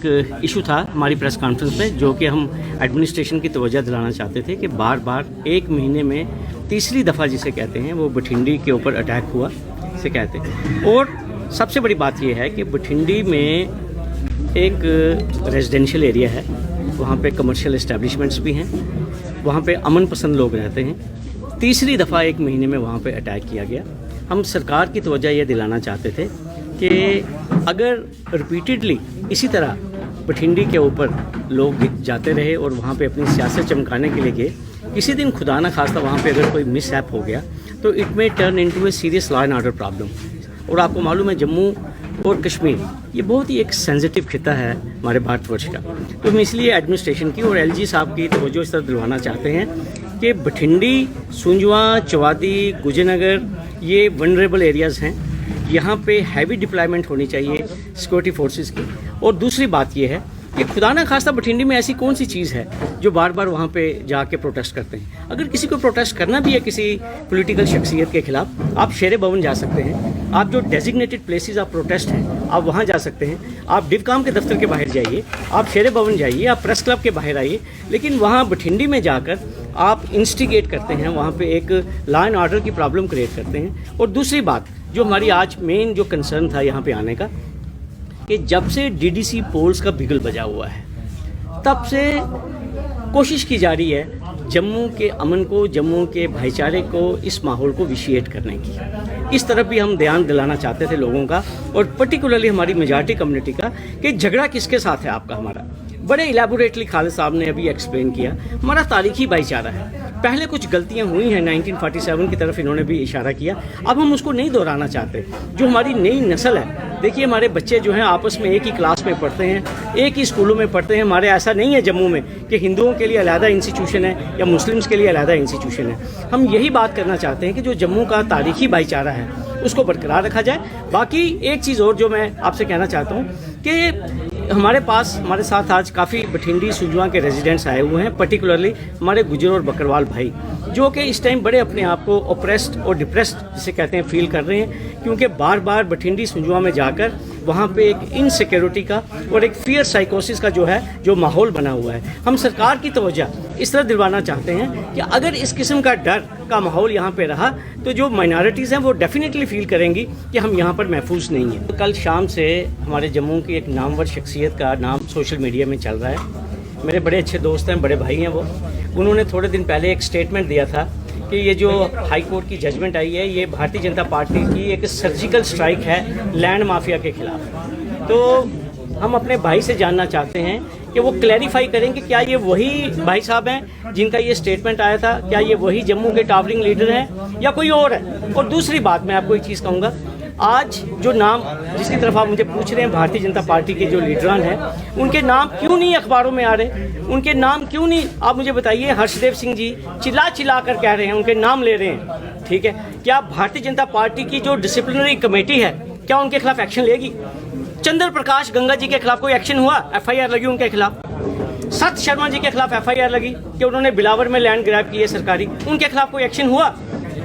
एक इशू था हमारी प्रेस कॉन्फ्रेंस में, जो कि हम एडमिनिस्ट्रेशन की तवज्जो दिलाना चाहते थे कि बार बार एक महीने में तीसरी दफ़ा जिसे कहते हैं वो बठिंडी के ऊपर अटैक हुआ इसे कहते हैं। और सबसे बड़ी बात यह है कि बठिंडी में एक रेजिडेंशियल एरिया है, वहाँ पे कमर्शियल इस्टेब्लिशमेंट्स भी हैं, वहाँ पे अमन पसंद लोग रहते हैं। तीसरी दफ़ा एक महीने में वहाँ पे अटैक किया गया। हम सरकार की तवज्जो ये दिलाना चाहते थे कि अगर रिपीटेडली इसी तरह बठिंडी के ऊपर लोग जाते रहे और वहाँ पे अपनी सियासत चमकाने के लिए गए, किसी दिन खुदा न खास्ता वहाँ पे अगर कोई मिसहैप हो गया तो it may turn into a serious law and order problem. और आपको मालूम है जम्मू और कश्मीर ये बहुत ही एक सेंसिटिव खिता है हमारे भारतवर्ष का, तो हम इसलिए एडमिनिस्ट्रेशन की और एलजी साहब की तवज्जो इस तरह दिलवाना चाहते हैं कि बठिंडी, सुंजवा, चवादी, गुजरनगर ये वनरेबल एरियाज़ हैं, यहाँ पे हैवी डिप्लॉयमेंट होनी चाहिए सिक्योरिटी फोर्सेस की। और दूसरी बात ये है कि खुदा ना खास्ता बठिंडी में ऐसी कौन सी चीज़ है जो बार बार वहाँ पे जाके प्रोटेस्ट करते हैं। अगर किसी को प्रोटेस्ट करना भी है किसी पॉलिटिकल शख्सियत के खिलाफ, आप शेर भवन जा सकते हैं, आप जो डेजिग्नेटेड प्लेसेस ऑफ प्रोटेस्ट हैं आप वहाँ जा सकते हैं, आप डिवकाम के दफ्तर के बाहर जाइए, आप शेर भवन जाइए, आप प्रेस क्लब के बाहर आइए, लेकिन वहाँ बठिंडी में जाकर आप इंस्टिगेट करते हैं, वहाँ पे एक लॉ एंड ऑर्डर की प्रॉब्लम क्रिएट करते हैं। और दूसरी बात जो हमारी आज मेन जो कंसर्न था यहाँ पे आने का, कि जब से डीडीसी पोल्स का बिगुल बजा हुआ है तब से कोशिश की जा रही है जम्मू के अमन को, जम्मू के भाईचारे को, इस माहौल को विशिएट करने की। इस तरफ भी हम ध्यान दिलाना चाहते थे लोगों का, और पर्टिकुलरली हमारी मेजॉरिटी कम्युनिटी का, कि झगड़ा किसके साथ है आपका। हमारा बड़े इलेबोरेटली खालिद साहब ने अभी एक्सप्लेन किया, हमारा तारीखी भाईचारा है। पहले कुछ गलतियां हुई हैं 1947 की तरफ इन्होंने भी इशारा किया, अब हम उसको नहीं दोहराना चाहते। जो हमारी नई नस्ल है, देखिए हमारे बच्चे जो हैं आपस में एक ही क्लास में पढ़ते हैं, एक ही स्कूलों में पढ़ते हैं। हमारे ऐसा नहीं है जम्मू में कि हिंदुओं के लिए अलहदा इंस्टीट्यूशन है या मुस्लिम्स के लिए अलहदा इंस्टीट्यूशन है। हम यही बात करना चाहते हैं कि जो जम्मू का तारीखी भाईचारा है उसको बरकरार रखा जाए। बाकी एक चीज़ और जो मैं आपसे कहना चाहता हूँ कि हमारे साथ आज काफ़ी बठिंडी, सुजवा के रेजिडेंट्स आए हुए हैं, पर्टिकुलरली हमारे गुजर और बकरवाल भाई, जो कि इस टाइम बड़े अपने आप को ओप्रेस्ड और डिप्रेस्ड जिसे कहते हैं फील कर रहे हैं, क्योंकि बार बार बठिंडी, सुजवा में जाकर वहाँ पे एक इनसिक्योरिटी का और एक फियर साइकोसिस का जो माहौल बना हुआ है। हम सरकार की तवज्जो इस तरह दिलवाना चाहते हैं कि अगर इस किस्म का डर का माहौल यहाँ पे रहा तो जो माइनॉरिटीज़ हैं वो डेफिनेटली फील करेंगी कि हम यहाँ पर महफूज नहीं हैं। तो कल शाम से हमारे जम्मू की एक नामवर शख्सियत का नाम सोशल मीडिया में चल रहा है, मेरे बड़े अच्छे दोस्त हैं, बड़े भाई हैं वो, उन्होंने थोड़े दिन पहले एक स्टेटमेंट दिया था कि ये जो हाई कोर्ट की जजमेंट आई है ये भारतीय जनता पार्टी की एक सर्जिकल स्ट्राइक है लैंड माफिया के खिलाफ। तो हम अपने भाई से जानना चाहते हैं कि वो क्लैरिफाई करें कि क्या ये वही भाई साहब हैं जिनका ये स्टेटमेंट आया था, क्या ये वही जम्मू के टावरिंग लीडर हैं या कोई और है। और दूसरी बात मैं आपको एक चीज़ कहूँगा, आज जो नाम जिसकी तरफ आप मुझे पूछ रहे हैं भारतीय जनता पार्टी के जो लीडरान हैं, उनके नाम क्यों नहीं अखबारों में आ रहे, उनके नाम क्यों नहीं, आप मुझे बताइए। हर्षदेव सिंह जी चिल्ला कर कह रहे हैं, उनके नाम ले रहे हैं, ठीक है। क्या भारतीय जनता पार्टी की जो डिसिप्लिनरी कमेटी है क्या उनके खिलाफ एक्शन लेगी? चंद्र प्रकाश गंगा जी के खिलाफ कोई एक्शन हुआ? एफआईआर लगी उनके खिलाफ। सत शर्मा जी के खिलाफ एफआईआर लगी कि उन्होंने बिलावर में लैंड ग्रैब की है सरकारी, उनके खिलाफ कोई एक्शन हुआ?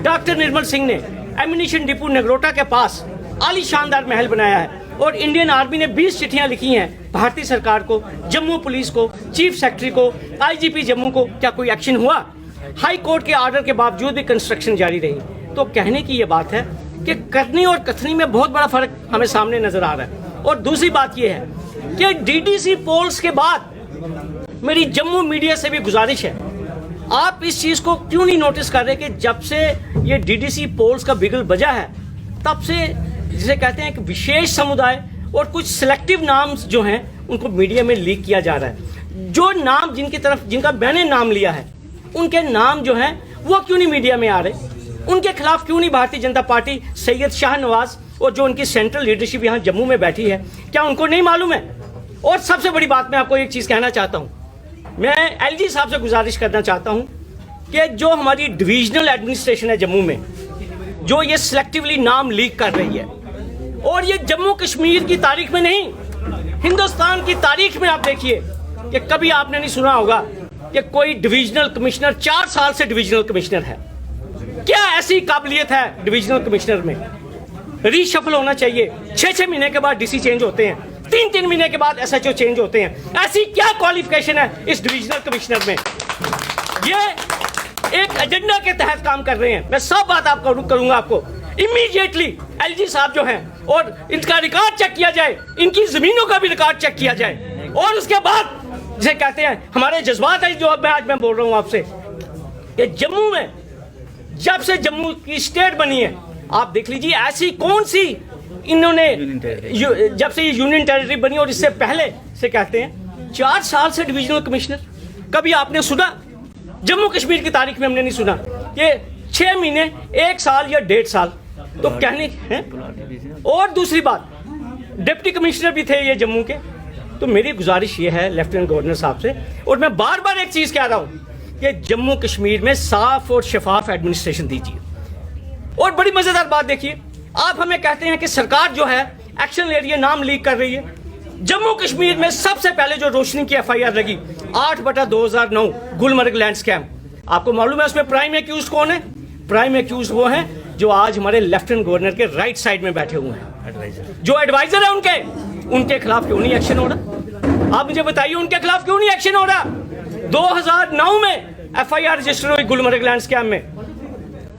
डॉक्टर निर्मल सिंह ने एम्यूनिशन डिपो नगरोटा के पास आली शानदार महल बनाया है और इंडियन आर्मी ने 20 चिट्ठियां लिखी हैं भारतीय सरकार को, जम्मू पुलिस को, चीफ सेक्रेटरी को, आईजीपी जम्मू को, क्या कोई एक्शन हुआ? हाई कोर्ट के ऑर्डर के बावजूद भी कंस्ट्रक्शन जारी रही। तो कहने की ये बात है कि करनी और कथनी में बहुत बड़ा फर्क हमें सामने नजर आ रहा है। और दूसरी बात यह है कि डीडीसी पोल्स के बाद मेरी जम्मू मीडिया से भी गुजारिश है, आप इस चीज को क्यों नहीं नोटिस कर रहे कि जब से ये डीडीसी पोल्स का बिगुल बजा है तब से जिसे कहते हैं एक विशेष समुदाय और कुछ सिलेक्टिव नाम्स जो हैं उनको मीडिया में लीक किया जा रहा है। जो नाम जिनका मैंने नाम लिया है उनके नाम जो हैं वो क्यों नहीं मीडिया में आ रहे, उनके खिलाफ क्यों नहीं भारतीय जनता पार्टी, सैयद शाहनवाज और जो उनकी सेंट्रल लीडरशिप यहाँ जम्मू में बैठी है, क्या उनको नहीं मालूम है? और सबसे बड़ी बात मैं आपको एक चीज कहना चाहता हूँ, मैं एलजी साहब से गुजारिश करना चाहता हूँ कि जो हमारी डिविजनल एडमिनिस्ट्रेशन है जम्मू में, जो ये सिलेक्टिवली नाम लीक कर रही है, और ये जम्मू कश्मीर की तारीख में नहीं हिंदुस्तान की तारीख में आप देखिए कि कभी आपने नहीं सुना होगा कि कोई डिविजनल कमिश्नर 4 साल से डिविजनल कमिश्नर है। क्या ऐसी काबिलियत है डिविजनल कमिश्नर में? रीशफल होना चाहिए, 6-6 महीने के बाद डीसी चेंज होते हैं, 3 महीने के बाद SHO चेंज होते हैं। ऐसी क्या क्वालिफिकेशन है इस डिविजनल कमिश्नर में? ये एक एजेंडा के तहत काम कर रहे हैं। मैं सब बात आपको करूंगा आपको। इमीडिएटली LG साहब जो हैं, और इनका रिकॉर्ड चेक किया जाए, इनकी जमीनों का भी रिकॉर्ड चेक किया जाए, और उसके बाद जिसे कहते हैं हमारे जज्बात है जो आज मैं बोल रहा हूं आपसे कि जम्मू में जब से जम्मू की स्टेट बनी है, आप देख लीजिए ऐसी कौन सी इन्होंने जब से ये यूनियन टेरिटरी बनी, और इससे पहले से कहते हैं 4 साल से डिविजनल कमिश्नर। कभी आपने सुना जम्मू कश्मीर की तारीख में? हमने नहीं सुना। ये 6 महीने, 1 साल या 1.5 साल तो कहने हैं। और दूसरी बात, डिप्टी कमिश्नर भी थे ये जम्मू के। तो मेरी गुजारिश ये है लेफ्टिनेंट गवर्नर साहब से, और मैं बार बार एक चीज कह रहा हूं कि जम्मू कश्मीर में साफ और शफाफ एडमिनिस्ट्रेशन दीजिए। और बड़ी मजेदार बात देखिए, आप हमें कहते हैं कि सरकार जो है एक्शन ले रही है, नाम लीक कर रही है। जम्मू कश्मीर में सबसे पहले जो रोशनी की FIR लगी 8/2009 गुलमर्ग लैंड स्कैम, आपको मालूम है उसमें प्राइम एक्यूज कौन है? प्राइम एक्यूज वो हैं जो आज हमारे लेफ्टिनेंट गवर्नर के राइट साइड में बैठे हुए हैं, जो एडवाइजर है उनके खिलाफ क्यों नहीं एक्शन हो रहा? आप मुझे बताइए, उनके खिलाफ क्यों नहीं एक्शन हो रहा? 2009 में FIR रजिस्टर हुई गुलमर्ग लैंड स्कैम में,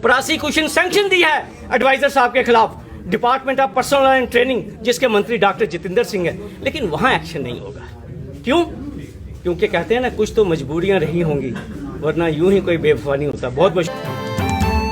प्रोसिक्यूशन सैंक्शन दी है एडवाइजर साहब के खिलाफ, department of personal and training जिसके मंत्री डॉक्टर जितेंद्र सिंह है, लेकिन वहां एक्शन नहीं होगा। क्यों? क्योंकि कहते हैं ना, कुछ तो मजबूरियां रही होंगी, वरना यूं ही कोई बेवफा नहीं होता। बहुत बहुत